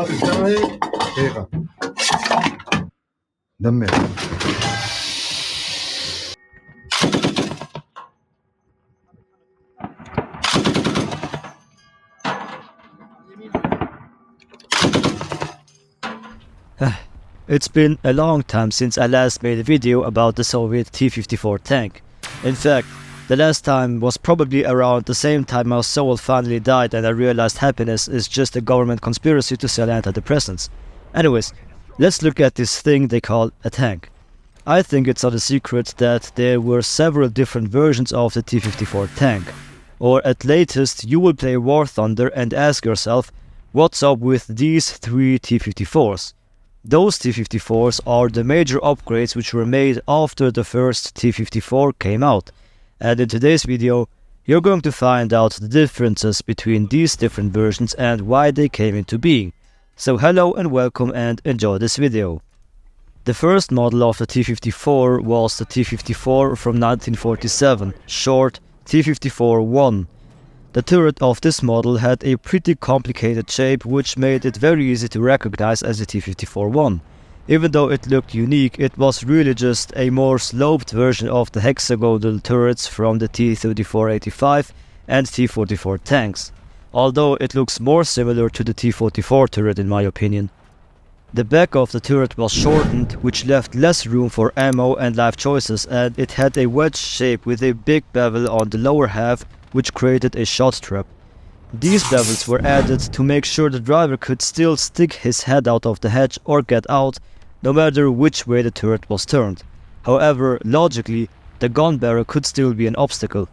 تستاهل دقيقة دمر. It's been a long time since I last made a video about the Soviet T-54 tank. In fact, the last time was probably around the same time my soul finally died and I realized happiness is just a government conspiracy to sell antidepressants. Anyways, let's look at this thing they call a tank. I think it's not a secret that there were several different versions of the T-54 tank. Or at latest, you will play War Thunder and ask yourself, what's up with these 3 T-54s? Those T-54s are the major upgrades which were made after the first T-54 came out, and in today's video you're going to find out the differences between these different versions and why they came into being. So hello and welcome and enjoy this video. The first model of the T-54 was the T-54 from 1947, short T-54-1. The turret of this model had a pretty complicated shape which made it very easy to recognize as a T-54-1. Even though it looked unique, it was really just a more sloped version of the hexagonal turrets from the T-34-85 and T-44 tanks, although it looks more similar to the T-44 turret in my opinion. The back of the turret was shortened, which left less room for ammo and life choices, and it had a wedge shape with a big bevel on the lower half which created a shot trap. These bevels were added to make sure the driver could still stick his head out of the hatch or get out, no matter which way the turret was turned. However, logically, the gun barrel could still be an obstacle.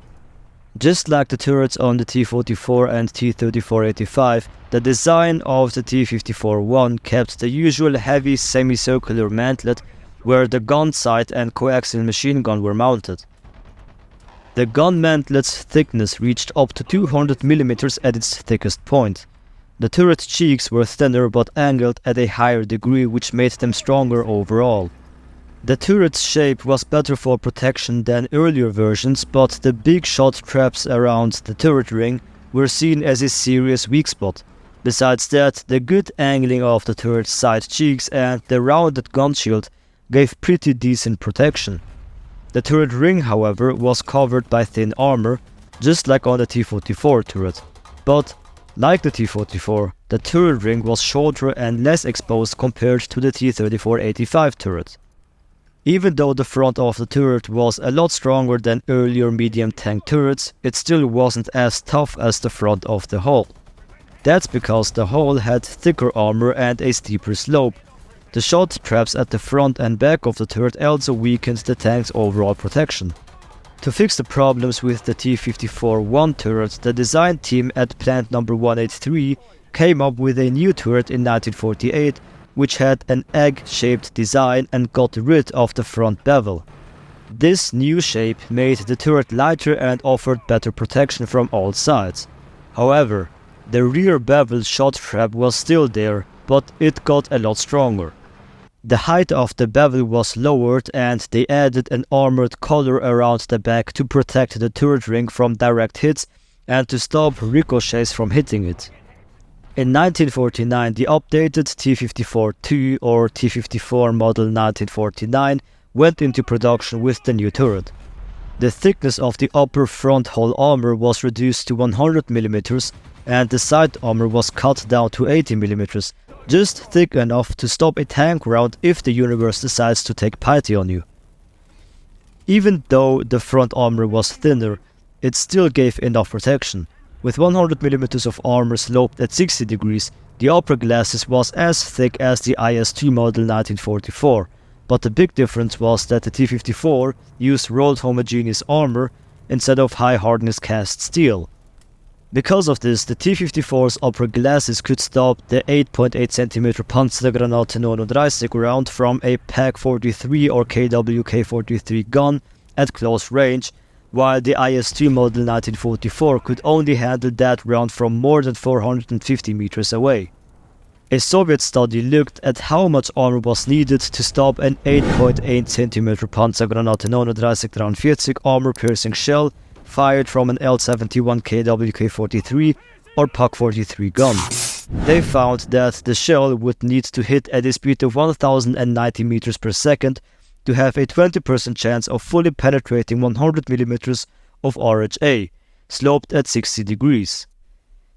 Just like the turrets on the T-44 and T-34-85, the design of the T-54-1 kept the usual heavy semicircular mantlet where the gun sight and coaxial machine gun were mounted. The gun mantlet's thickness reached up to 200 mm at its thickest point. The turret cheeks were thinner but angled at a higher degree, which made them stronger overall. The turret's shape was better for protection than earlier versions, but the big shot traps around the turret ring were seen as a serious weak spot. Besides that, the good angling of the turret's side cheeks and the rounded gun shield gave pretty decent protection. The turret ring, however, was covered by thin armor, just like on the T-44 turret. But, like the T-44, the turret ring was shorter and less exposed compared to the T-34-85 turret. Even though the front of the turret was a lot stronger than earlier medium tank turrets, it still wasn't as tough as the front of the hull. That's because the hull had thicker armor and a steeper slope. The shot traps at the front and back of the turret also weakened the tank's overall protection. To fix the problems with the T-54-1 turret, the design team at plant number 183 came up with a new turret in 1948, which had an egg-shaped design and got rid of the front bevel. This new shape made the turret lighter and offered better protection from all sides. However, the rear bevel shot trap was still there, but it got a lot stronger. The height of the bevel was lowered and they added an armored collar around the back to protect the turret ring from direct hits and to stop ricochets from hitting it. In 1949, the updated T-54-2 or T-54 model 1949 went into production with the new turret. The thickness of the upper front hull armor was reduced to 100 mm and the side armor was cut down to 80 mm, just thick enough to stop a tank round if the universe decides to take pity on you. Even though the front armor was thinner, it still gave enough protection. With 100 mm of armor sloped at 60 degrees, the upper glacis was as thick as the IS-2 model 1944, but the big difference was that the T-54 used rolled homogeneous armor instead of high hardness cast steel. Because of this, the T-54's upper glacis could stop the 8.8 cm Panzergranate 39 round from a PaK-43 or KWK-43 gun at close range, while the IS-2 model 1944 could only handle that round from more than 450 meters away. A Soviet study looked at how much armor was needed to stop an 8.8 cm pansargranat 943 armor-piercing shell fired from an L-71K WK-43 or PAK-43 gun. They found that the shell would need to hit at a speed of 1090 meters per second to have a 20% chance of fully penetrating 100 millimeters of RHA, sloped at 60 degrees.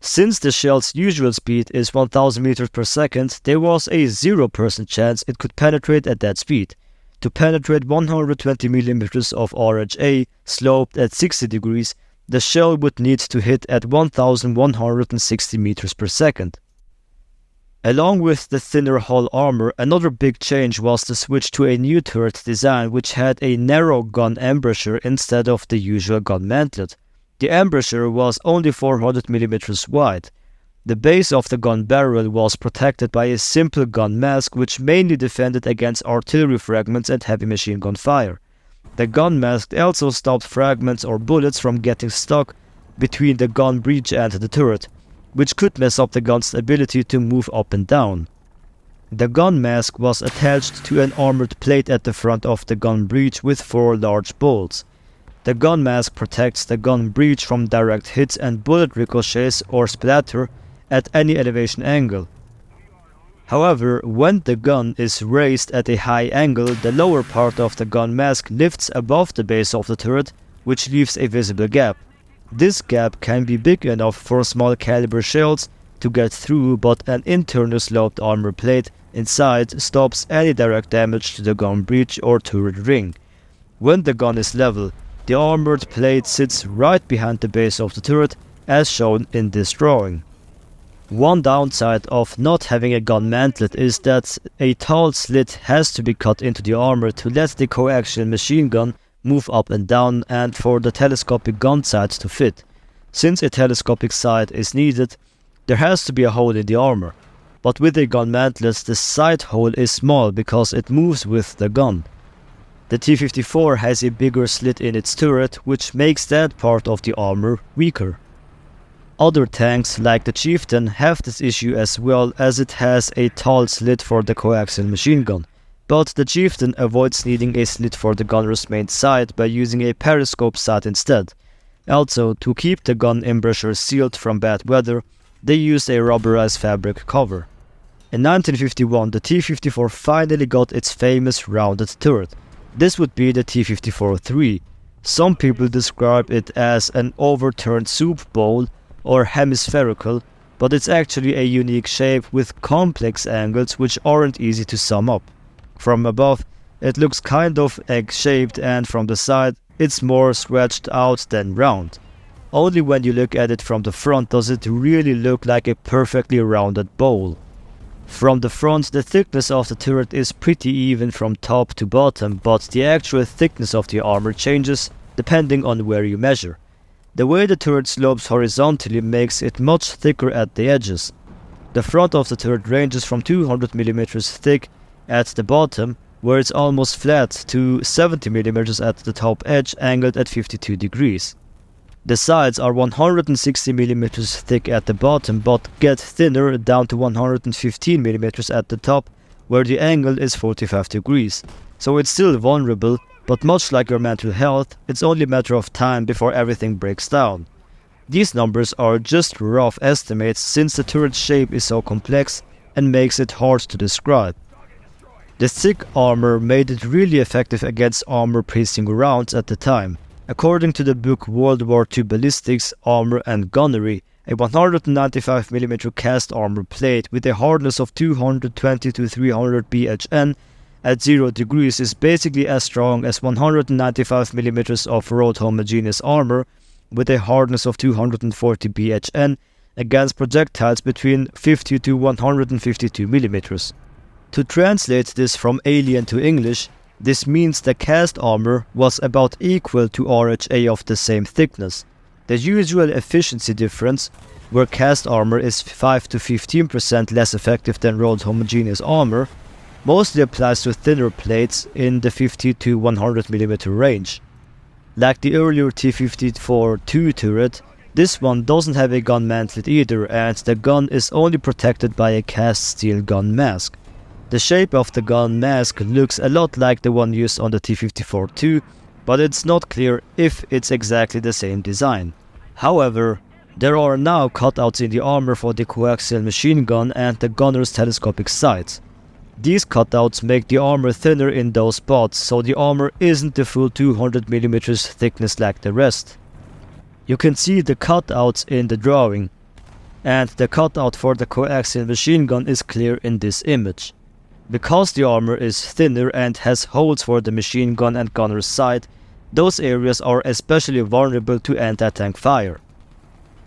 Since the shell's usual speed is 1000 meters per second, there was a 0% chance it could penetrate at that speed. To penetrate 120 millimeters of RHA, sloped at 60 degrees, the shell would need to hit at 1160 meters per second. Along with the thinner hull armor, another big change was the switch to a new turret design which had a narrow gun embrasure instead of the usual gun mantlet. The embrasure was only 400 millimeters wide. The base of the gun barrel was protected by a simple gun mask which mainly defended against artillery fragments and heavy machine gun fire. The gun mask also stopped fragments or bullets from getting stuck between the gun breech and the turret, which could mess up the gun's ability to move up and down. The gun mask was attached to an armored plate at the front of the gun breech with 4 large bolts. The gun mask protects the gun breech from direct hits and bullet ricochets or splatter at any elevation angle. However, when the gun is raised at a high angle, the lower part of the gun mask lifts above the base of the turret, which leaves a visible gap. This gap can be big enough for small caliber shells to get through, but an internal sloped armor plate inside stops any direct damage to the gun breech or turret ring. When the gun is level, the armored plate sits right behind the base of the turret, as shown in this drawing. One downside of not having a gun mantlet is that a tall slit has to be cut into the armor to let the coaxial machine gun move up and down and for the telescopic gun sights to fit. Since a telescopic sight is needed, there has to be a hole in the armor. But with a gun mantlet, the sight hole is small because it moves with the gun. The T-54 has a bigger slit in its turret, which makes that part of the armor weaker. Other tanks, like the Chieftain, have this issue as well, as it has a tall slit for the coaxial machine gun. But the Chieftain avoids needing a slit for the gunner's main sight by using a periscope sight instead. Also, to keep the gun embrasure sealed from bad weather, they used a rubberized fabric cover. In 1951, the T-54 finally got its famous rounded turret. This would be the T-54-3. Some people describe it as an overturned soup bowl or hemispherical, but it's actually a unique shape with complex angles which aren't easy to sum up. From above, it looks kind of egg-shaped, and from the side, it's more stretched out than round. Only when you look at it from the front does it really look like a perfectly rounded bowl. From the front, the thickness of the turret is pretty even from top to bottom, but the actual thickness of the armor changes depending on where you measure. The way the turret slopes horizontally makes it much thicker at the edges. The front of the turret ranges from 200 mm thick at the bottom, where it's almost flat, to 70 mm at the top edge angled at 52 degrees. The sides are 160 mm thick at the bottom, but get thinner down to 115 mm at the top, where the angle is 45 degrees. So it's still vulnerable, but much like your mental health, it's only a matter of time before everything breaks down. These numbers are just rough estimates since the turret's shape is so complex and makes it hard to describe. The thick armor made it really effective against armor-piercing rounds at the time. According to the book World War II Ballistics, Armor and Gunnery, a 195mm cast armor plate with a hardness of 220 to 300 bhn at 0 degrees is basically as strong as 195mm of road homogeneous armor with a hardness of 240 bhn against projectiles between 50 to 152mm. To translate this from alien to English, this means the cast armor was about equal to RHA of the same thickness. The usual efficiency difference, where cast armor is 5 to 15% less effective than road homogeneous armor, mostly applies to thinner plates in the 50 to 100mm range. Like the earlier T-54-2 turret, This one doesn't have a gun mantlet either, and the gun is only protected by a cast steel gun mask. The shape of the gun mask looks a lot like the one used on the T-54 too, but it's not clear if it's exactly the same design. However, there are now cutouts in the armor for the coaxial machine gun and the gunner's telescopic sights. These cutouts make the armor thinner in those spots, so the armor isn't the full 200mm thickness like the rest. You can see the cutouts in the drawing, and the cutout for the coaxial machine gun is clear in this image. Because the armor is thinner and has holes for the machine gun and gunner's sight, those areas are especially vulnerable to anti-tank fire.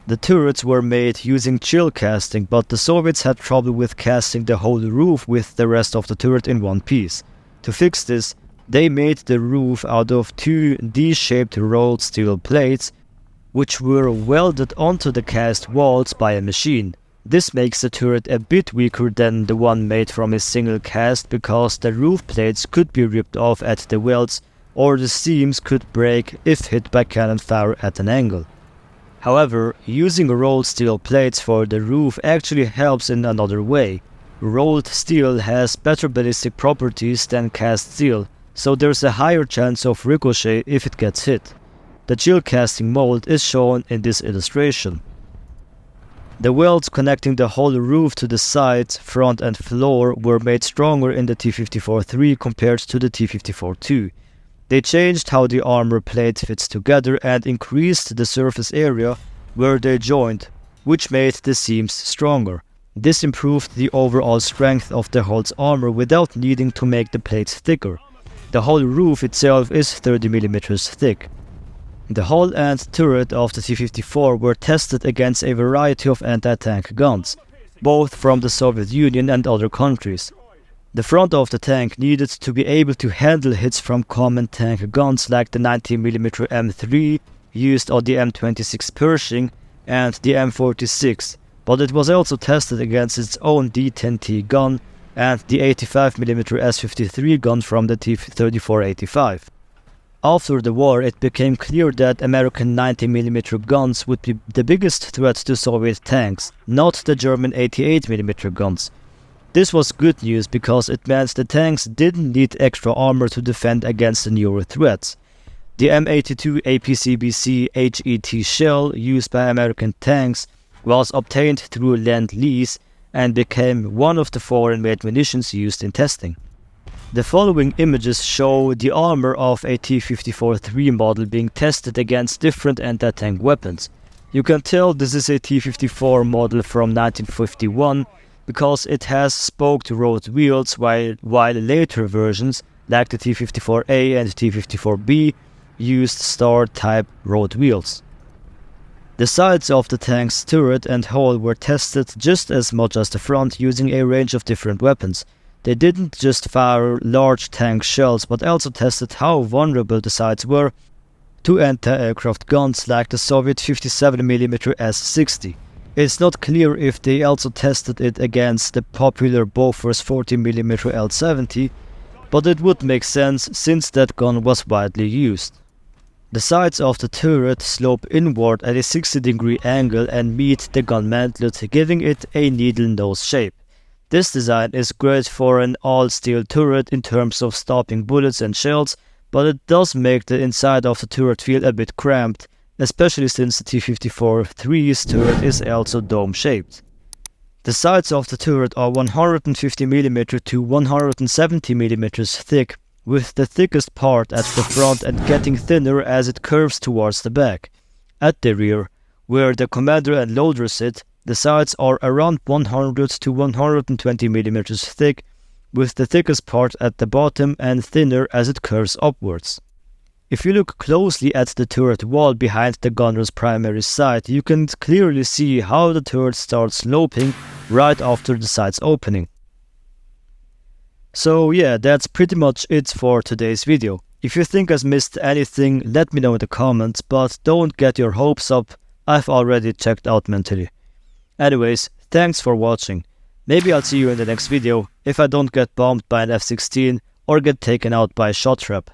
The turrets were made using chill casting, but the Soviets had trouble with casting the whole roof with the rest of the turret in one piece. To fix this, they made the roof out of two D-shaped rolled steel plates, which were welded onto the cast walls by a machine. This makes the turret a bit weaker than the one made from a single cast because the roof plates could be ripped off at the welds, or the seams could break if hit by cannon fire at an angle. However, using rolled steel plates for the roof actually helps in another way. Rolled steel has better ballistic properties than cast steel, so there's a higher chance of ricochet if it gets hit. The chill casting mold is shown in this illustration. The welds connecting the whole roof to the sides, front and floor were made stronger in the T-54-3 compared to the T-54-2. They changed how the armor plate fits together and increased the surface area where they joined, which made the seams stronger. This improved the overall strength of the hull's armor without needing to make the plates thicker. The whole roof itself is 30mm thick. The hull and turret of the T-54 were tested against a variety of anti-tank guns, both from the Soviet Union and other countries. The front of the tank needed to be able to handle hits from common tank guns like the 19mm M3 used on the M26 Pershing and the M46, but it was also tested against its own D-10T gun and the 85mm S-53 gun from the T-34-85. After the war, it became clear that American 90mm guns would be the biggest threat to Soviet tanks, not the German 88mm guns. This was good news because it meant the tanks didn't need extra armor to defend against the newer threats. The M82 APCBC HET shell used by American tanks was obtained through Lend-Lease and became one of the foreign-made munitions used in testing. The following images show the armor of a T-54-3 model being tested against different anti-tank weapons. You can tell this is a T-54 model from 1951 because it has spoked road wheels while later versions like the T-54A and T-54B used star-type road wheels. The sides of the tank's turret and hull were tested just as much as the front using a range of different weapons. They didn't just fire large tank shells but also tested how vulnerable the sides were to anti-aircraft guns like the Soviet 57mm S-60. It's not clear if they also tested it against the popular Bofors 40mm L-70, but it would make sense since that gun was widely used. The sides of the turret slope inward at a 60-degree angle and meet the gun mantlet, giving it a needle nose shape. This design is great for an all-steel turret in terms of stopping bullets and shells, but it does make the inside of the turret feel a bit cramped, especially since the T-54-3's turret is also dome-shaped. The sides of the turret are 150mm to 170mm thick, with the thickest part at the front and getting thinner as it curves towards the back. At the rear, where the commander and loader sit, the sides are around 100 to 120mm thick, with the thickest part at the bottom and thinner as it curves upwards. If you look closely at the turret wall behind the gunner's primary sight, you can clearly see how the turret starts sloping right after the sights opening. So yeah, that's pretty much it for today's video. If you think I've missed anything, let me know in the comments, but don't get your hopes up, I've already checked out mentally. Anyways, thanks for watching. Maybe I'll see you in the next video if I don't get bombed by an F-16 or get taken out by a shot trap.